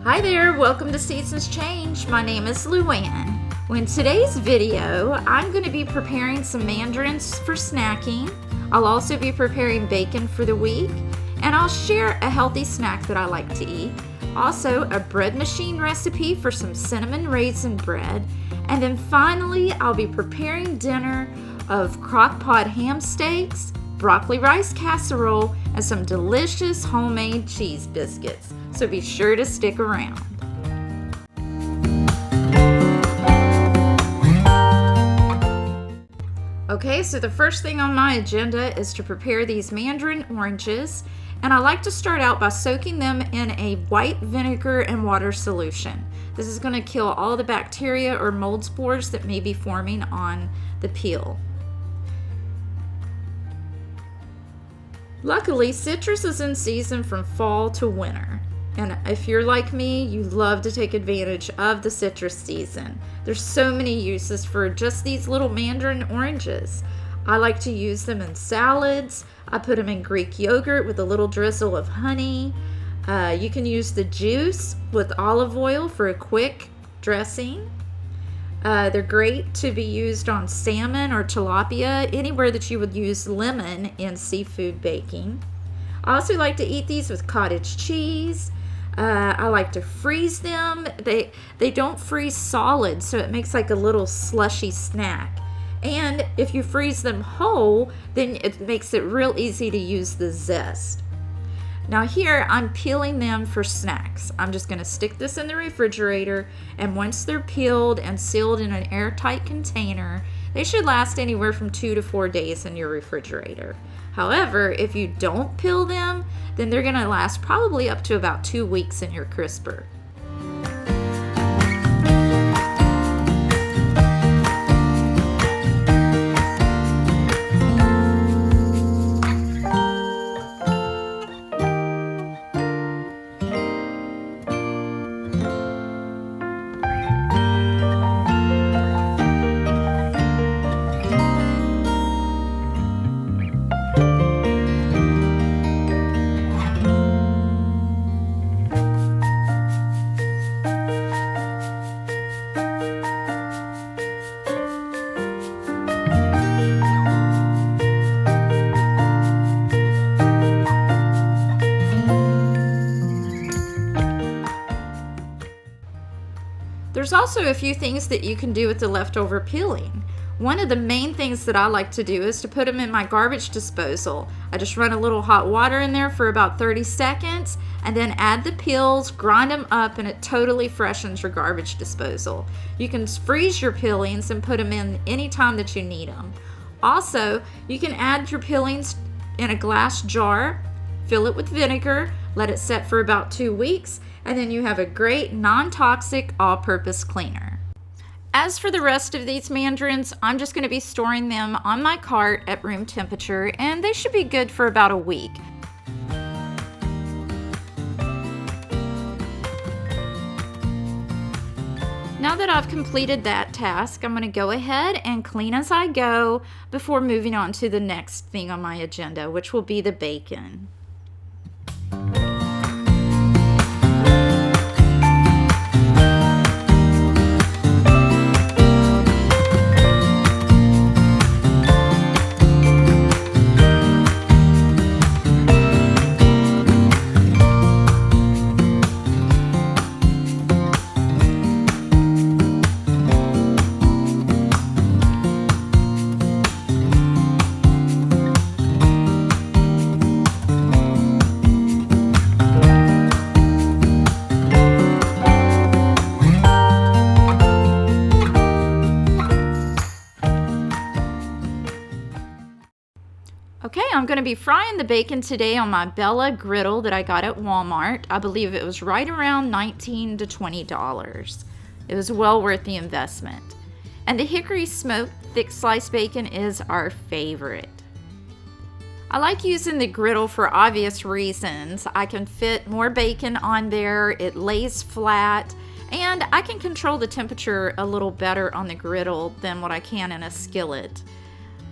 Hi there, welcome to Seasons Change. My name is Luann. In today's video, I'm going to be preparing some mandarins for snacking. I'll also be preparing bacon for the week, and I'll share a healthy snack that I like to eat. Also, a bread machine recipe for some cinnamon raisin bread. And then finally, I'll be preparing dinner of crock-pot ham steaks, broccoli rice casserole, and some delicious homemade cheese biscuits. So be sure to stick around. Okay, so the first thing on my agenda is to prepare these mandarin oranges, and I like to start out by soaking them in a white vinegar and water solution. This is going to kill all the bacteria or mold spores that may be forming on the peel. Luckily, citrus is in season from fall to winter. And if you're like me, you love to take advantage of the citrus season. There's so many uses for just these little mandarin oranges. I like to use them in salads. I put them in Greek yogurt with a little drizzle of honey. You can use the juice with olive oil for a quick dressing. They're great to be used on salmon or tilapia, anywhere that you would use lemon in seafood baking. I also like to eat these with cottage cheese. I like to freeze them. They don't freeze solid, so it makes like a little slushy snack. And if you freeze them whole, then it makes it real easy to use the zest. Now here, I'm peeling them for snacks. I'm just going to stick this in the refrigerator, and once they're peeled and sealed in an airtight container, they should last anywhere from 2 to 4 days in your refrigerator. However, if you don't peel them, then they're going to last probably up to about 2 weeks in your crisper. There's also a few things that you can do with the leftover peeling. One of the main things that I like to do is to put them in my garbage disposal. I just run a little hot water in there for about 30 seconds and then add the peels, grind them up, and it totally freshens your garbage disposal. You can freeze your peelings and put them in any time that you need them. Also, you can add your peelings in a glass jar, fill it with vinegar, let it set for about 2 weeks, and then you have a great non-toxic all-purpose cleaner. As for the rest of these mandarins, I'm just going to be storing them on my cart at room temperature, and they should be good for about a week. Now that I've completed that task, I'm going to go ahead and clean as I go before moving on to the next thing on my agenda, which will be the bacon. Okay, I'm going to be frying the bacon today on my Bella griddle that I got at Walmart. I believe it was right around $19 to $20. It was well worth the investment. And the hickory smoked thick sliced bacon is our favorite. I like using the griddle for obvious reasons. I can fit more bacon on there, it lays flat, and I can control the temperature a little better on the griddle than what I can in a skillet.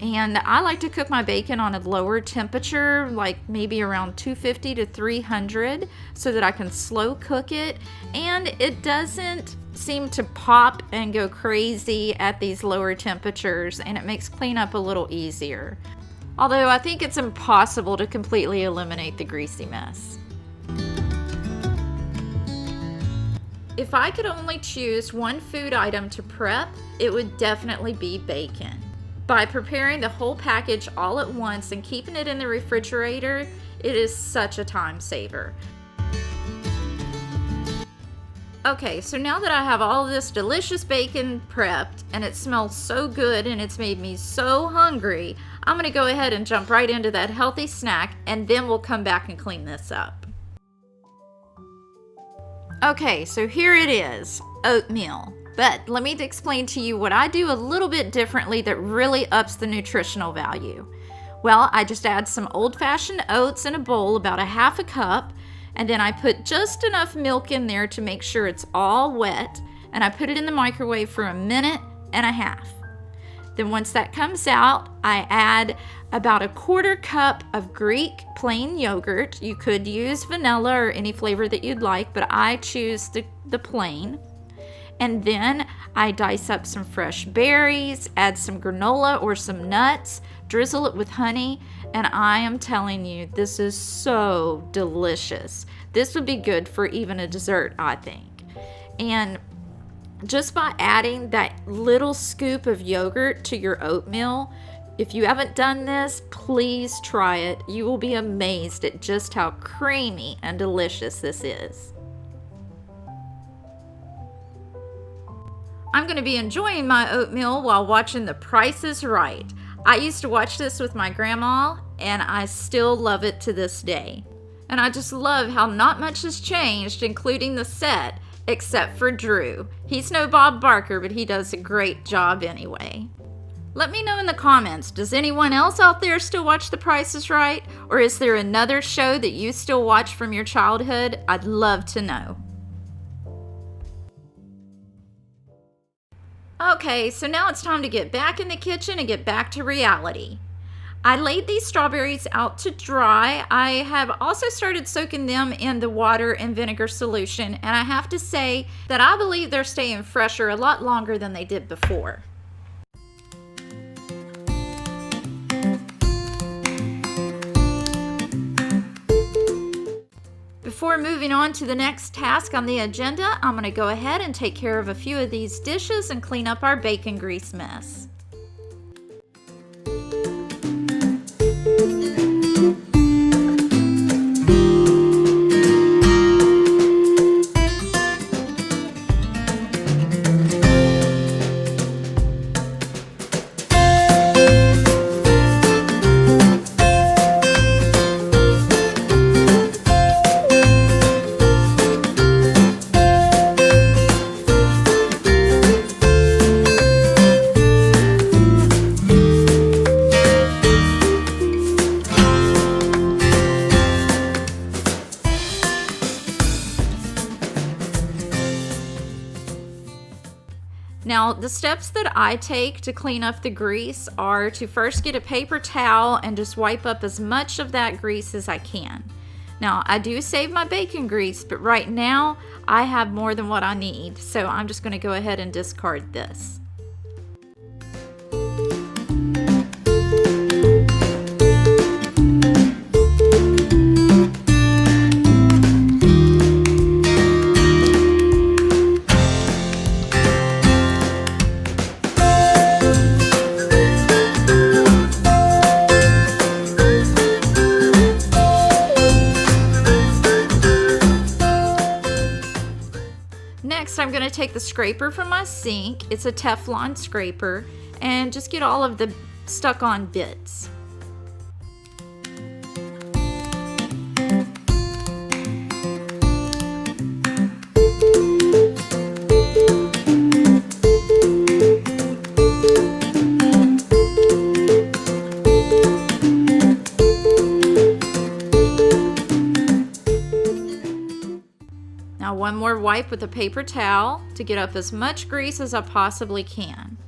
And I like to cook my bacon on a lower temperature, like maybe around 250 to 300, so that I can slow cook it and it doesn't seem to pop and go crazy at these lower temperatures, and it makes cleanup a little easier. Although I think it's impossible to completely eliminate the greasy mess. If I could only choose one food item to prep, it would definitely be bacon. By preparing the whole package all at once and keeping it in the refrigerator, it is such a time saver. Okay, so now that I have all of this delicious bacon prepped and it smells so good and it's made me so hungry, I'm gonna go ahead and jump right into that healthy snack, and then we'll come back and clean this up. Okay, so here it is, oatmeal. But let me explain to you what I do a little bit differently that really ups the nutritional value. Well, I just add some old-fashioned oats in a bowl, about a half a cup, and then I put just enough milk in there to make sure it's all wet, and I put it in the microwave for 1.5 minutes. Then once that comes out, I add about a 1/4 cup of Greek plain yogurt. You could use vanilla or any flavor that you'd like, but I choose the plain. And then I dice up some fresh berries, add some granola or some nuts, drizzle it with honey, and I am telling you, this is so delicious. This would be good for even a dessert, I think. And just by adding that little scoop of yogurt to your oatmeal, if you haven't done this, please try it. You will be amazed at just how creamy and delicious this is. I'm going to be enjoying my oatmeal while watching The Price is Right. I used to watch this with my grandma, and I still love it to this day. And I just love how not much has changed, including the set, except for Drew. He's no Bob Barker, but he does a great job anyway. Let me know in the comments, does anyone else out there still watch The Price is Right? Or is there another show that you still watch from your childhood? I'd love to know. Okay, so now it's time to get back in the kitchen and get back to reality. I laid these strawberries out to dry. I have also started soaking them in the water and vinegar solution, and I have to say that I believe they're staying fresher a lot longer than they did before. Before moving on to the next task on the agenda, I'm going to go ahead and take care of a few of these dishes and clean up our bacon grease mess. Now, the steps that I take to clean up the grease are to first get a paper towel and just wipe up as much of that grease as I can. Now, I do save my bacon grease, but right now I have more than what I need, so I'm just going to go ahead and discard this. Next, I'm going to take the scraper from my sink. It's a Teflon scraper, and just get all of the stuck on bits. Now one more wipe with a paper towel to get up as much grease as I possibly can.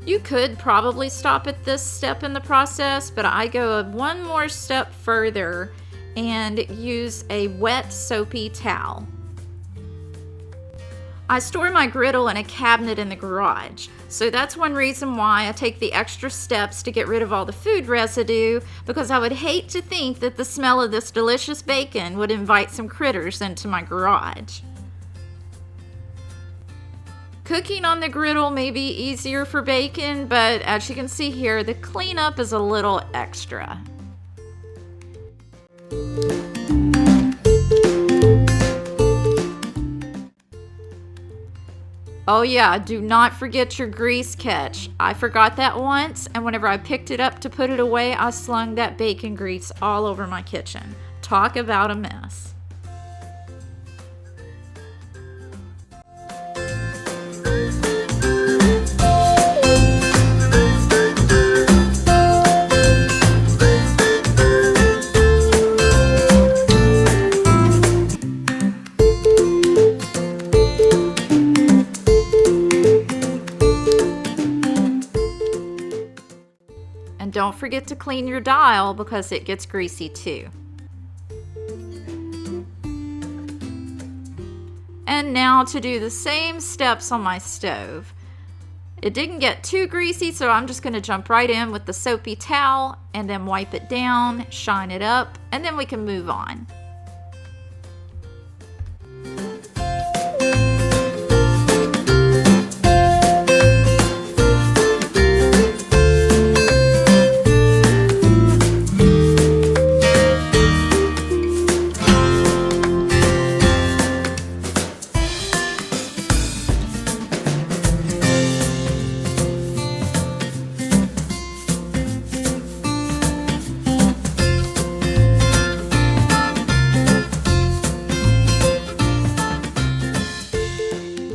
You could probably stop at this step in the process, but I go one more step further and use a wet soapy towel. I store my griddle in a cabinet in the garage, so that's one reason why I take the extra steps to get rid of all the food residue, because I would hate to think that the smell of this delicious bacon would invite some critters into my garage. Cooking on the griddle may be easier for bacon, but as you can see here, the cleanup is a little extra. Oh yeah, do not forget your grease catch. I forgot that once, and whenever I picked it up to put it away, I slung that bacon grease all over my kitchen. Talk about a mess. And don't forget to clean your dial because it gets greasy too. And now to do the same steps on my stove. It didn't get too greasy, so I'm just going to jump right in with the soapy towel and then wipe it down, shine it up, and then we can move on.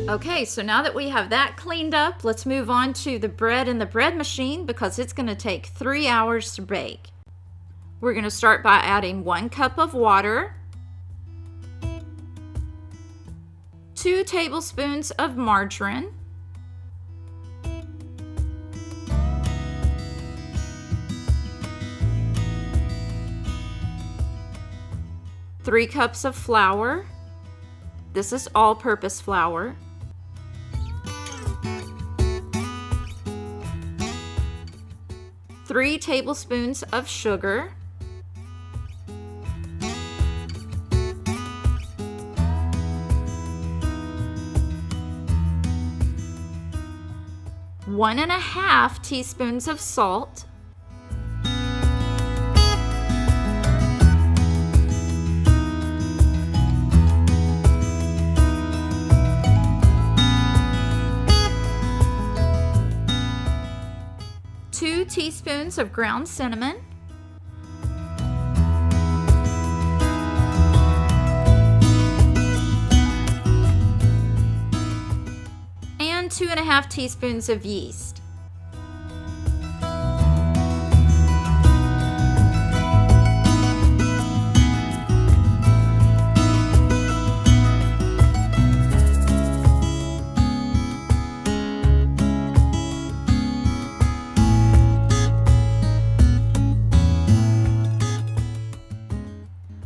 Okay, so now that we have that cleaned up, let's move on to the bread in the bread machine because it's going to take 3 hours to bake. We're going to start by adding 1 cup of water, 2 tablespoons of margarine, 3 cups of flour. This is all-purpose flour. 3 tablespoons of sugar, 1.5 teaspoons of salt, two teaspoons of ground cinnamon, and 2.5 teaspoons of yeast.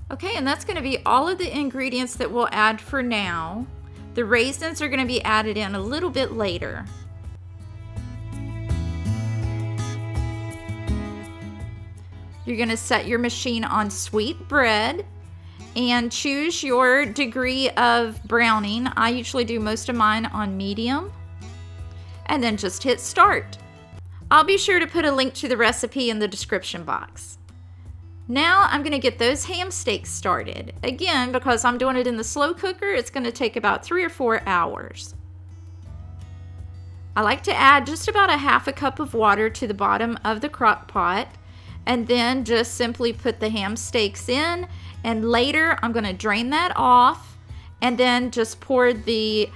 Okay, and that's going to be all of the ingredients that we'll add for now. The raisins are going to be added in a little bit later. You're going to set your machine on sweet bread and choose your degree of browning. I usually do most of mine on medium. And then just hit start. I'll be sure to put a link to the recipe in the description box. Now I'm going to get those ham steaks started. Again, because I'm doing it in the slow cooker, it's going to take about 3 or 4 hours. I like to add just about 1/2 cup of water to the bottom of the crock pot and then just simply put the ham steaks in, and later I'm going to drain that off and then just pour the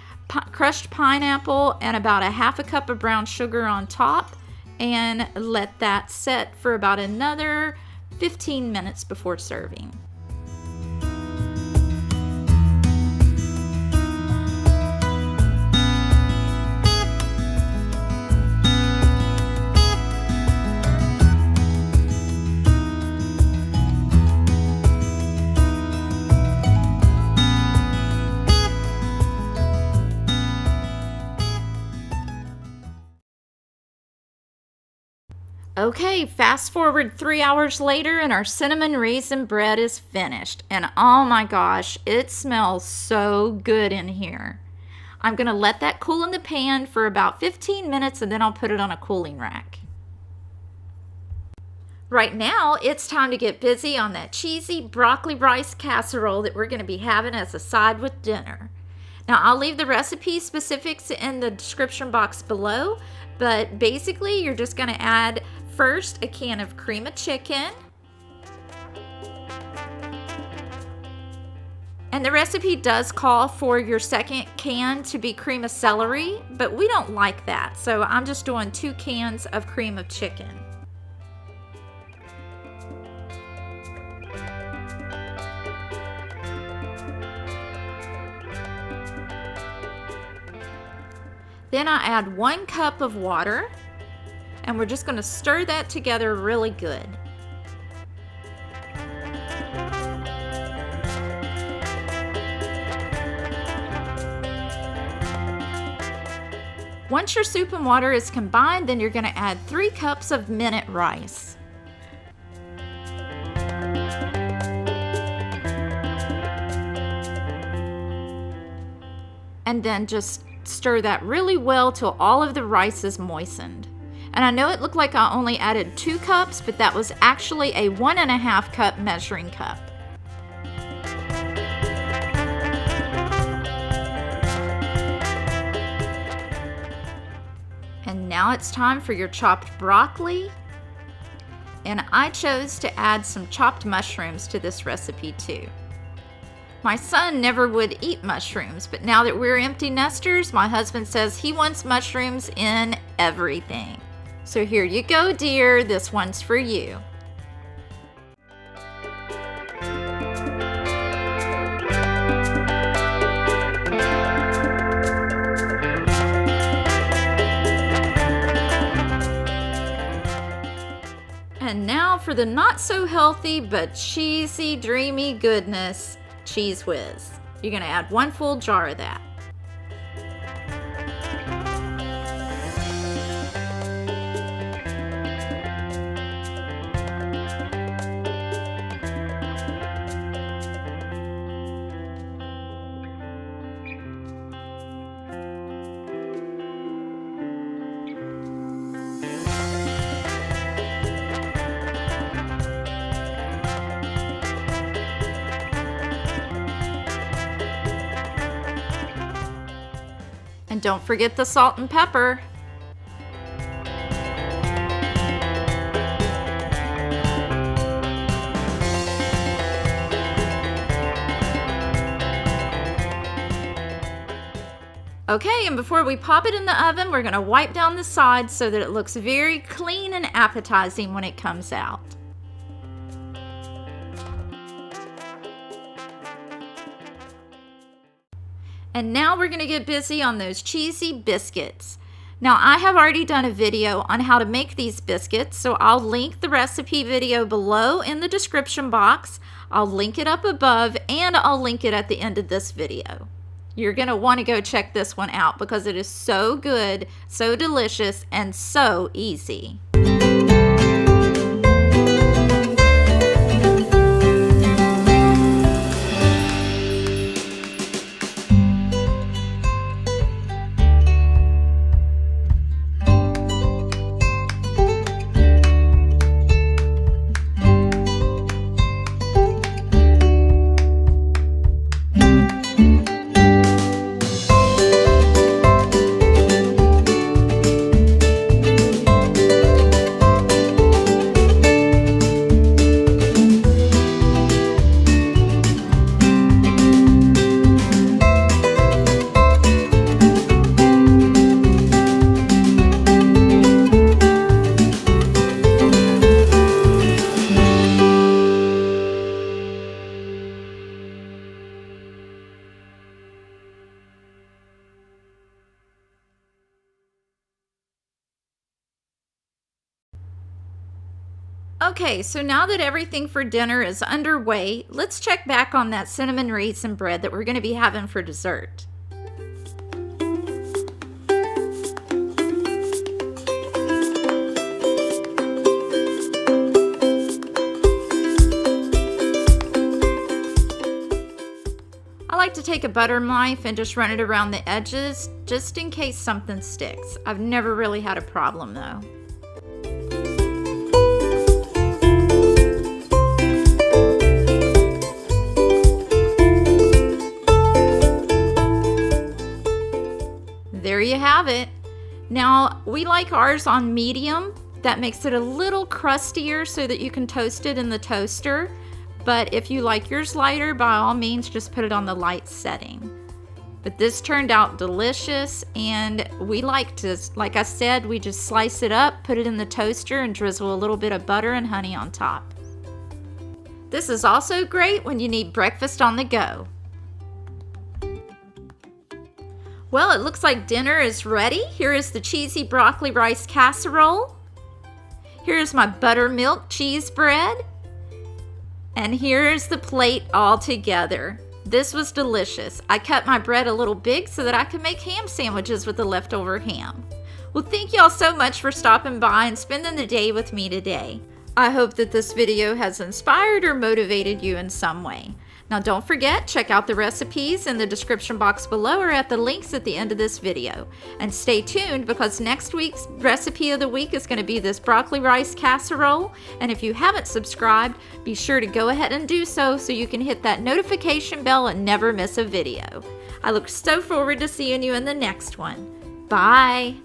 crushed pineapple and about 1/2 cup of brown sugar on top and let that set for about another 15 minutes before serving. Okay, fast forward 3 hours later and our cinnamon raisin bread is finished. And oh my gosh, it smells so good in here. I'm going to let that cool in the pan for about 15 minutes and then I'll put it on a cooling rack. Right now, it's time to get busy on that cheesy broccoli rice casserole that we're going to be having as a side with dinner. Now, I'll leave the recipe specifics in the description box below, but basically, you're just going to add first a can of cream of chicken. And the recipe does call for your second can to be cream of celery, but we don't like that, so I'm just doing 2 cans of cream of chicken. Then I add 1 cup of water, and we're just going to stir that together really good. Once your soup and water is combined, then you're going to add 3 cups of minute rice. And then just stir that really well till all of the rice is moistened. And I know it looked like I only added 2 cups, but that was actually a 1.5 cup measuring cup. And now it's time for your chopped broccoli. And I chose to add some chopped mushrooms to this recipe too. My son never would eat mushrooms, but now that we're empty nesters, my husband says he wants mushrooms in everything. So here you go, dear. This one's for you. And now for the not so healthy but cheesy, dreamy goodness, Cheese Whiz. You're going to add 1 full jar of that. And don't forget the salt and pepper. Okay, and before we pop it in the oven, we're going to wipe down the sides so that it looks very clean and appetizing when it comes out. And now we're going to get busy on those cheesy biscuits. Now, I have already done a video on how to make these biscuits, so I'll link the recipe video below in the description box. I'll link it up above, and I'll link it at the end of this video. You're going to want to go check this one out because it is so good, so delicious, and so easy. Okay, so now that everything for dinner is underway, let's check back on that cinnamon raisin bread that we're going to be having for dessert. to take a butter knife and just run it around the edges, just in case something sticks. I've never really had a problem though. There you have it. Now, we like ours on medium. That makes it a little crustier so that you can toast it in the toaster. But if you like yours lighter, by all means, just put it on the light setting. But this turned out delicious, and we like to, like I said, we just slice it up, put it in the toaster, and drizzle a little bit of butter and honey on top. This is also great when you need breakfast on the go. Well, it looks like dinner is ready. Here is the cheesy broccoli rice casserole. Here's my buttermilk cheese bread. And here's the plate all together. This was delicious. I cut my bread a little big so that I could make ham sandwiches with the leftover ham. Well, thank y'all so much for stopping by and spending the day with me today. I hope that this video has inspired or motivated you in some way. Now don't forget, check out the recipes in the description box below or at the links at the end of this video. And stay tuned because next week's recipe of the week is going to be this broccoli rice casserole. And if you haven't subscribed, be sure to go ahead and do so you can hit that notification bell and never miss a video. I look so forward to seeing you in the next one. Bye!